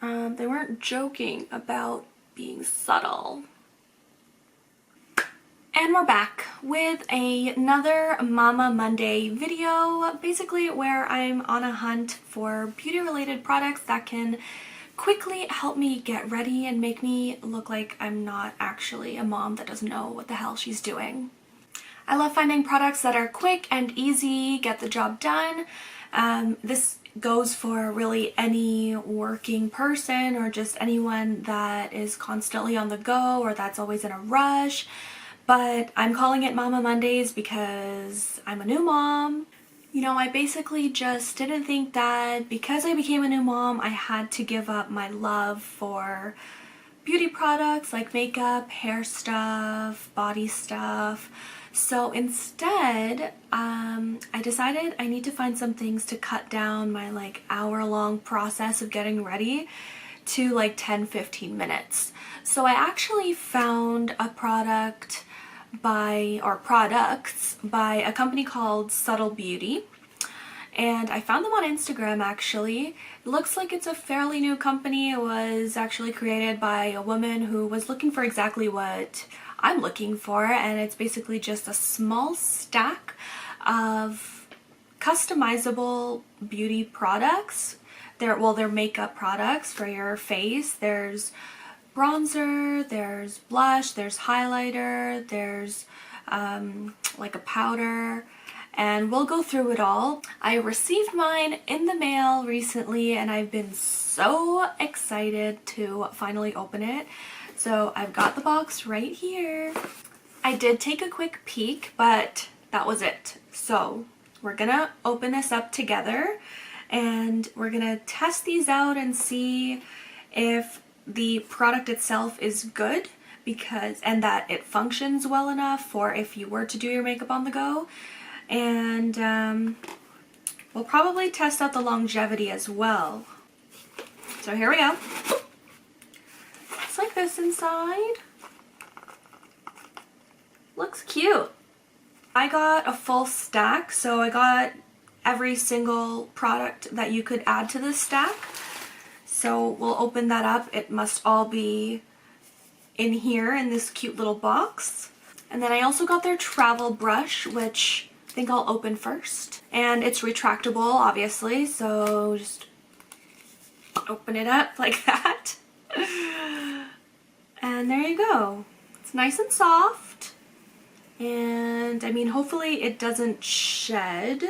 They weren't joking about being subtle. And we're back with another Mama Monday video, basically where I'm on a hunt for beauty-related products that can quickly help me get ready and make me look like I'm not actually a mom that doesn't know what the hell she's doing. I love finding products that are quick and easy, get the job done. This goes for really any working person or just anyone that is constantly on the go or that's always in a rush. But I'm calling it Mama Mondays because I'm a new mom. You know, I basically just didn't think that because I became a new mom, I had to give up my love for beauty products like makeup, hair stuff, body stuff. So instead, I decided I need to find some things to cut down my like hour-long process of getting ready to like 10-15 minutes. So I actually found a products by a company called Subtl Beauty, and I found them on Instagram actually. It looks like it's a fairly new company. It was actually created by a woman who was looking for exactly what I'm looking for, and it's basically just a small stack of customizable beauty products. They're makeup products for your face. There's bronzer, there's blush, there's highlighter, there's like a powder, and we'll go through it all. I received mine in the mail recently and I've been so excited to finally open it. So I've got the box right here. I did take a quick peek, but that was it. So we're gonna open this up together and we're gonna test these out and see if the product itself is good and that it functions well enough for if you were to do your makeup on the go. And we'll probably test out the longevity as well. So here we go. It's like this inside. Looks cute. I got a full stack, so I got every single product that you could add to this stack. So we'll open that up. It must all be in here in this cute little box. And then I also got their travel brush, which I think I'll open first. And it's retractable, obviously, so just open it up like that. And there you go. It's nice and soft. And I mean, hopefully it doesn't shed.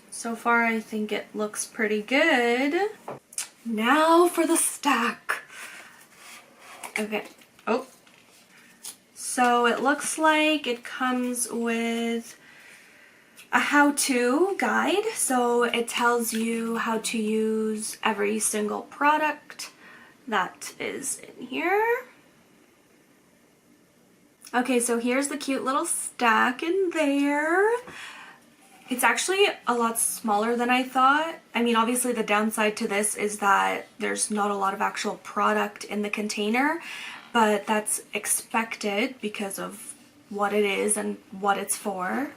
So far, I think it looks pretty good. Now for the stack. Okay. Oh. So it looks like it comes with a how-to guide. So it tells you how to use every single product that is in here. Okay, so here's the cute little stack in there. It's actually a lot smaller than I thought. I mean, obviously the downside to this is that there's not a lot of actual product in the container, but that's expected because of what it is and what it's for.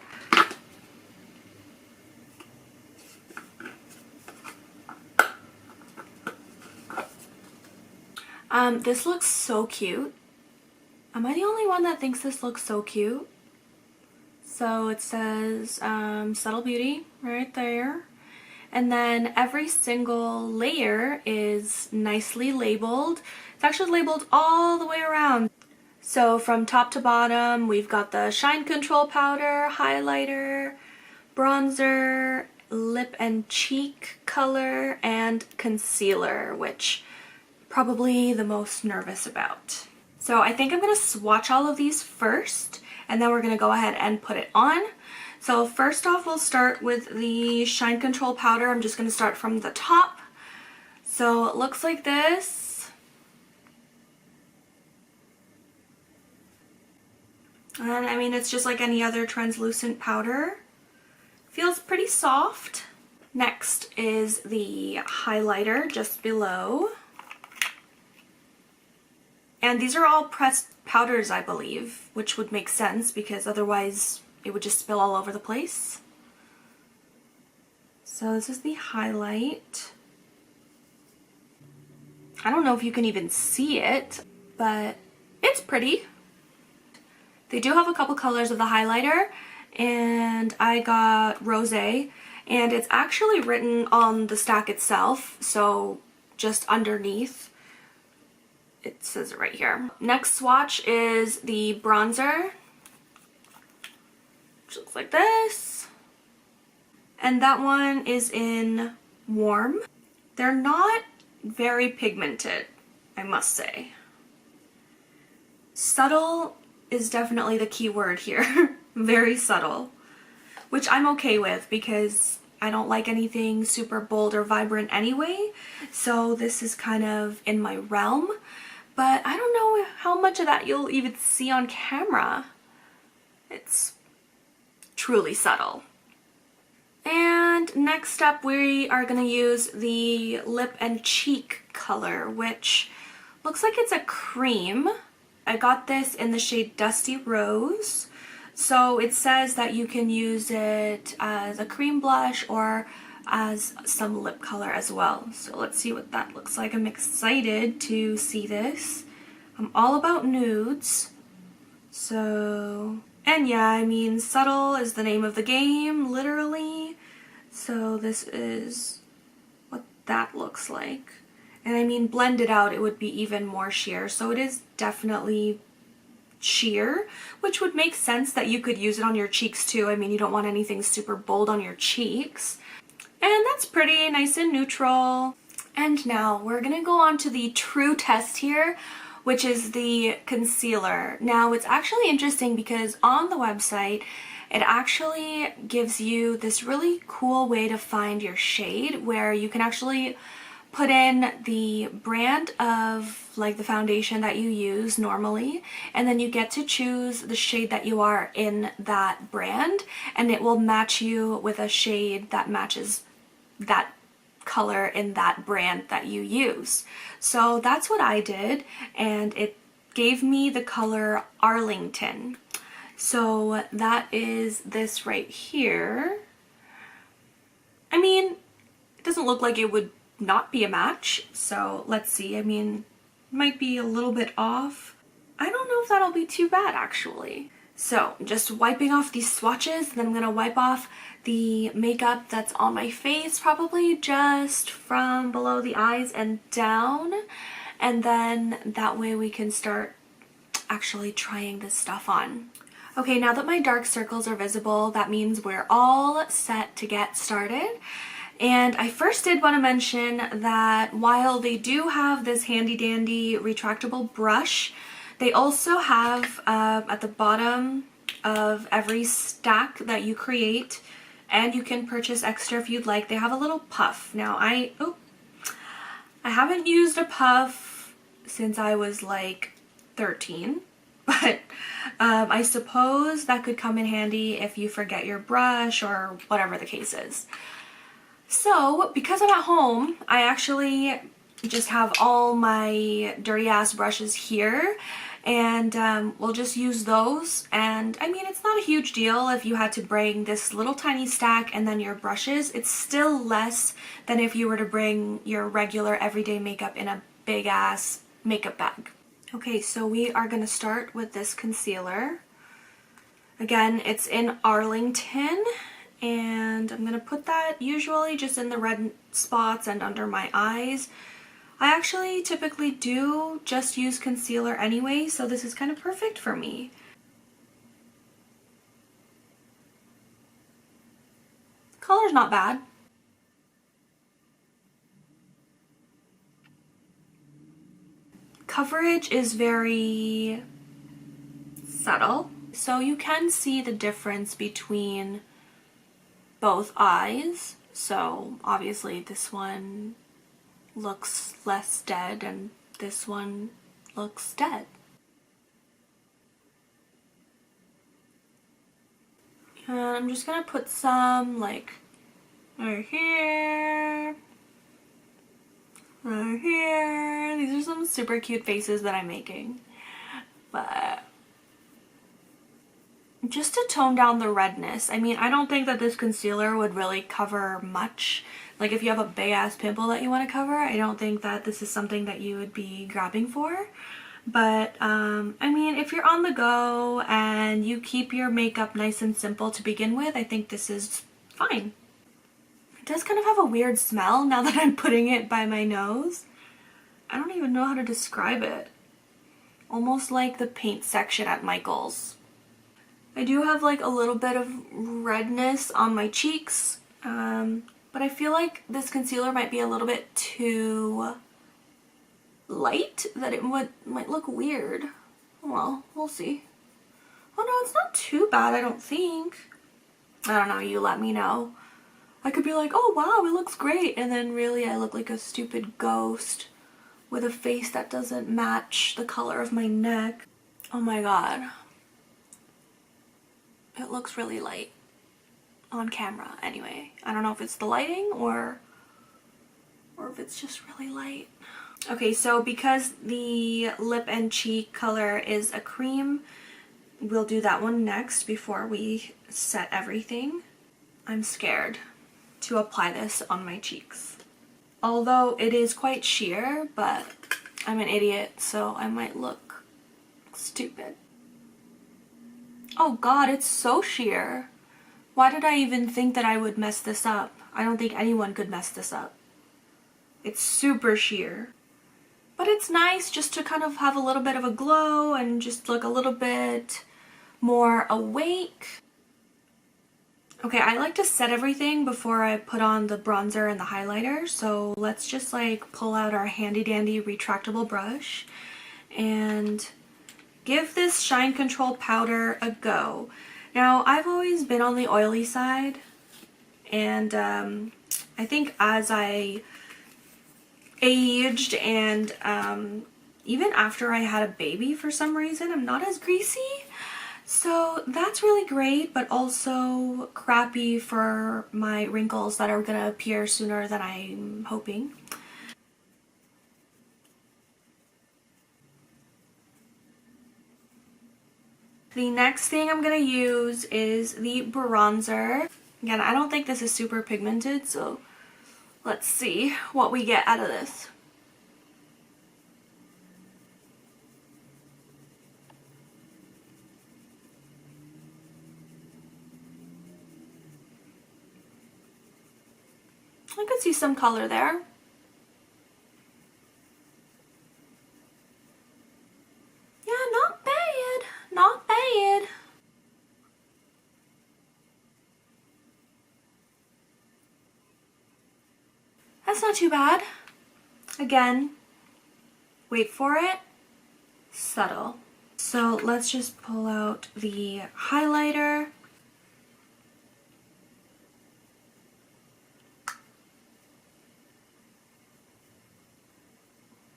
This looks so cute. Am I the only one that thinks this looks so cute? So it says Subtl Beauty right there. And then every single layer is nicely labeled. It's actually labeled all the way around. So from top to bottom, we've got the shine control powder, highlighter, bronzer, lip and cheek color, and concealer, which probably the most nervous about. So I think I'm going to swatch all of these first, and then we're going to go ahead and put it on. So first off, we'll start with the shine control powder. I'm just going to start from the top. So it looks like this. And I mean, it's just like any other translucent powder. Feels pretty soft. Next is the highlighter just below. And these are all pressed powders, I believe, which would make sense because otherwise it would just spill all over the place. So this is the highlight. I don't know if you can even see it, but it's pretty. They do have a couple colors of the highlighter, and I got Rosé, and it's actually written on the stack itself, so just underneath it says it right here. Next swatch is the bronzer, which looks like this, and that one is in Warm. They're not very pigmented, I must say. Subtle is definitely the key word here. Very subtle, which I'm okay with because I don't like anything super bold or vibrant anyway, so this is kind of in my realm, but I don't know how much of that you'll even see on camera. It's truly subtle. And next up we are going to use the lip and cheek color, which looks like it's a cream. I got this in the shade Dusty Rose. So it says that you can use it as a cream blush or as some lip color as well. So let's see what that looks like. I'm excited to see this. I'm all about nudes. So, and yeah, I mean, subtle is the name of the game, literally. So this is what that looks like. And I mean, blended out, it would be even more sheer. So it is definitely sheer, which would make sense that you could use it on your cheeks too. I mean, you don't want anything super bold on your cheeks. And that's pretty nice and neutral. And now we're gonna go on to the true test here, which is the concealer. Now it's actually interesting because on the website, it actually gives you this really cool way to find your shade where you can actually put in the brand of like the foundation that you use normally, and then you get to choose the shade that you are in that brand, and it will match you with a shade that matches that color in that brand that you use. So that's what I did, and it gave me the color Arlington. So that is this right here. I mean, it doesn't look like it would not be a match, so let's see. I mean, might be a little bit off. I don't know if that'll be too bad actually. So I'm just wiping off these swatches, and then I'm gonna wipe off the makeup that's on my face, probably just from below the eyes and down, and then that way we can start actually trying this stuff on. Okay, now that my dark circles are visible, that means we're all set to get started. And I first did want to mention that while they do have this handy dandy retractable brush, they also have at the bottom of every stack that you create, and you can purchase extra if you'd like, they have a little puff. Now I haven't used a puff since I was like 13, but I suppose that could come in handy if you forget your brush or whatever the case is. So, because I'm at home, I actually just have all my dirty ass brushes here, and we'll just use those. And I mean, it's not a huge deal if you had to bring this little tiny stack and then your brushes. It's still less than if you were to bring your regular everyday makeup in a big ass makeup bag. Okay, so we are going to start with this concealer. Again, it's in Arlington. And I'm going to put that usually just in the red spots and under my eyes. I actually typically do just use concealer anyway, so this is kind of perfect for me. Color's not bad. Coverage is very subtle, so you can see the difference between both eyes. So obviously this one looks less dead and this one looks dead. And I'm just gonna put some like right here, right here. These are some super cute faces that I'm making, but just to tone down the redness. I mean, I don't think that this concealer would really cover much. Like if you have a big ass pimple that you want to cover, I don't think that this is something that you would be grabbing for. But I mean, if you're on the go and you keep your makeup nice and simple to begin with, I think this is fine. It does kind of have a weird smell now that I'm putting it by my nose. I don't even know how to describe it. Almost like the paint section at Michael's. I do have like a little bit of redness on my cheeks, but I feel like this concealer might be a little bit too light, that it might look weird. Well, we'll see. Oh no, it's not too bad, I don't think. I don't know, you let me know. I could be like, oh wow, it looks great, and then really I look like a stupid ghost with a face that doesn't match the color of my neck. Oh my god. It looks really light on camera anyway. I don't know if it's the lighting or if it's just really light. Okay, so because the lip and cheek color is a cream, we'll do that one next before we set everything. I'm scared to apply this on my cheeks. Although it is quite sheer, but I'm an idiot, so I might look stupid. Oh god, it's so sheer. Why did I even think that I would mess this up? I don't think anyone could mess this up. It's super sheer. But it's nice just to kind of have a little bit of a glow and just look a little bit more awake. Okay, I like to set everything before I put on the bronzer and the highlighter, so let's just like pull out our handy dandy retractable brush and give this shine control powder a go. Now, I've always been on the oily side, and I think as I aged and even after I had a baby, for some reason I'm not as greasy. So that's really great, but also crappy for my wrinkles that are gonna appear sooner than I'm hoping. The next thing I'm gonna use is the bronzer. Again, I don't think this is super pigmented, so let's see what we get out of this. I could see some color there. Yeah, not bad. Not bad. That's not too bad. Again, wait for it, subtle. So let's just pull out the highlighter.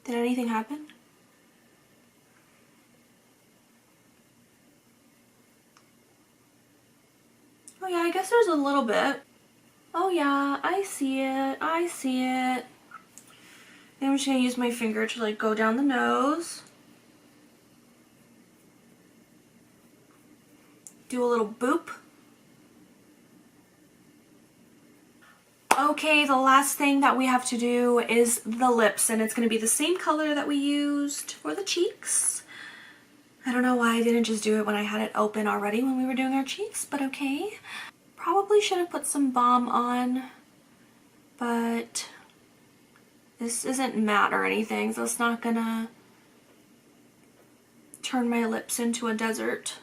Did anything happen? Oh yeah, I guess there's a little bit. Oh yeah, I see it. I see it. Then I'm just gonna use my finger to like go down the nose. Do a little boop. Okay, the last thing that we have to do is the lips, and it's going to be the same color that we used for the cheeks. I don't know why I didn't just do it when I had it open already when we were doing our cheeks, but okay. Probably should have put some balm on, but this isn't matte or anything, so it's not gonna turn my lips into a desert.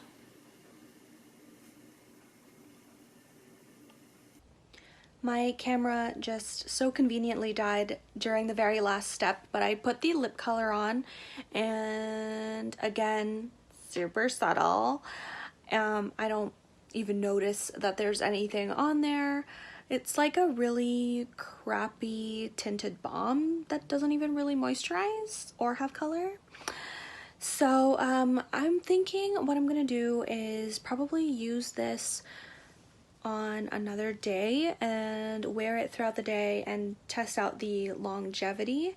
My camera just so conveniently died during the very last step, but I put the lip color on, and again, super subtle. I don't even notice that there's anything on there. It's like a really crappy tinted balm that doesn't even really moisturize or have color. So I'm thinking what I'm gonna do is probably use this on another day and wear it throughout the day and test out the longevity,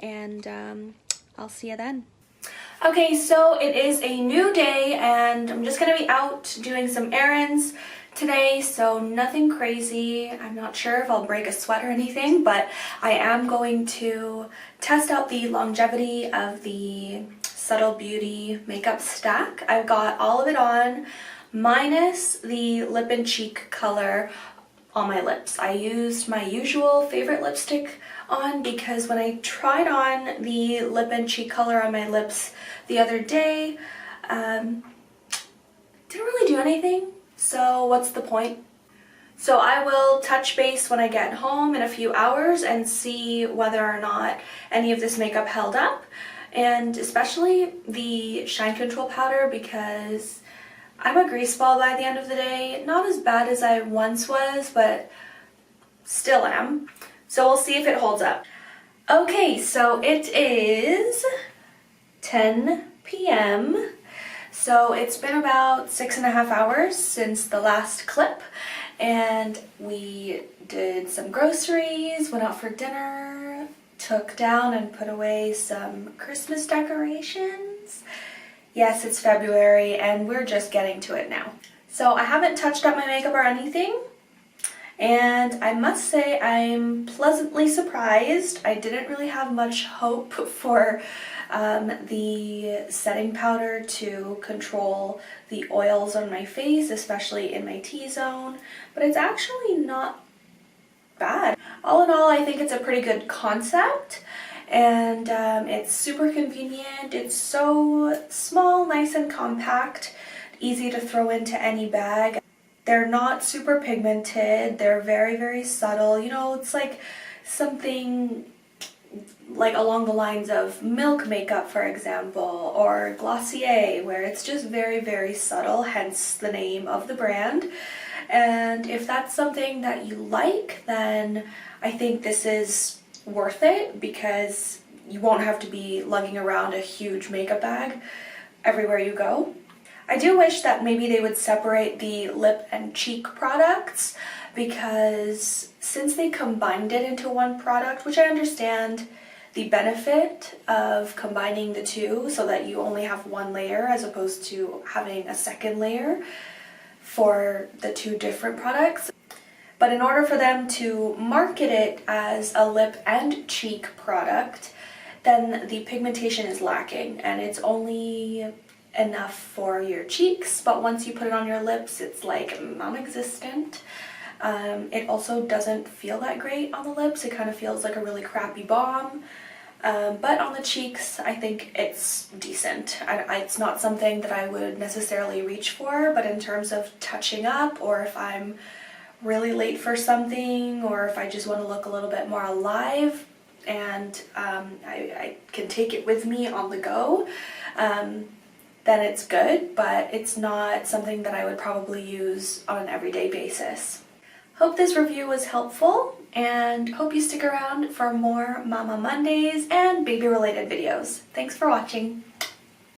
and I'll see you then. Okay, so it is a new day and I'm just gonna be out doing some errands today, so nothing crazy. I'm not sure if I'll break a sweat or anything, but I am going to test out the longevity of the Subtle Beauty makeup stack. I've got all of it on, minus the lip and cheek color on my lips. I used my usual favorite lipstick on because when I tried on the lip and cheek color on my lips the other day, didn't really do anything, so what's the point? So I will touch base when I get home in a few hours and see whether or not any of this makeup held up, and especially the shine control powder, because I'm a grease ball by the end of the day. Not as bad as I once was, but still am. So we'll see if it holds up. Okay, so it is 10 p.m. So it's been about 6.5 hours since the last clip, and we did some groceries, went out for dinner, took down and put away some Christmas decorations. Yes, it's February and we're just getting to it now. So I haven't touched up my makeup or anything, and I must say I'm pleasantly surprised. I didn't really have much hope for the setting powder to control the oils on my face, especially in my T-zone, but it's actually not bad. All in all, I think it's a pretty good concept. And it's super convenient. It's so small, nice and compact, easy to throw into any bag. They're not super pigmented, they're very, very subtle. You know, it's like something like along the lines of Milk makeup, for example, or Glossier, where it's just very, very subtle, hence the name of the brand. And if that's something that you like, then I think this is worth it, because you won't have to be lugging around a huge makeup bag everywhere you go. I do wish that maybe they would separate the lip and cheek products, because since they combined it into one product, which I understand the benefit of combining the two so that you only have one layer as opposed to having a second layer for the two different products. But in order for them to market it as a lip and cheek product, then the pigmentation is lacking and it's only enough for your cheeks, but once you put it on your lips, it's like non-existent. It also doesn't feel that great on the lips. It kind of feels like a really crappy balm. But on the cheeks, I think it's decent. It's not something that I would necessarily reach for, but in terms of touching up, or if I'm really late for something, or if I just want to look a little bit more alive and I can take it with me on the go, then it's good, but it's not something that I would probably use on an everyday basis. Hope this review was helpful, and hope you stick around for more Mama Mondays and baby related videos. Thanks for watching.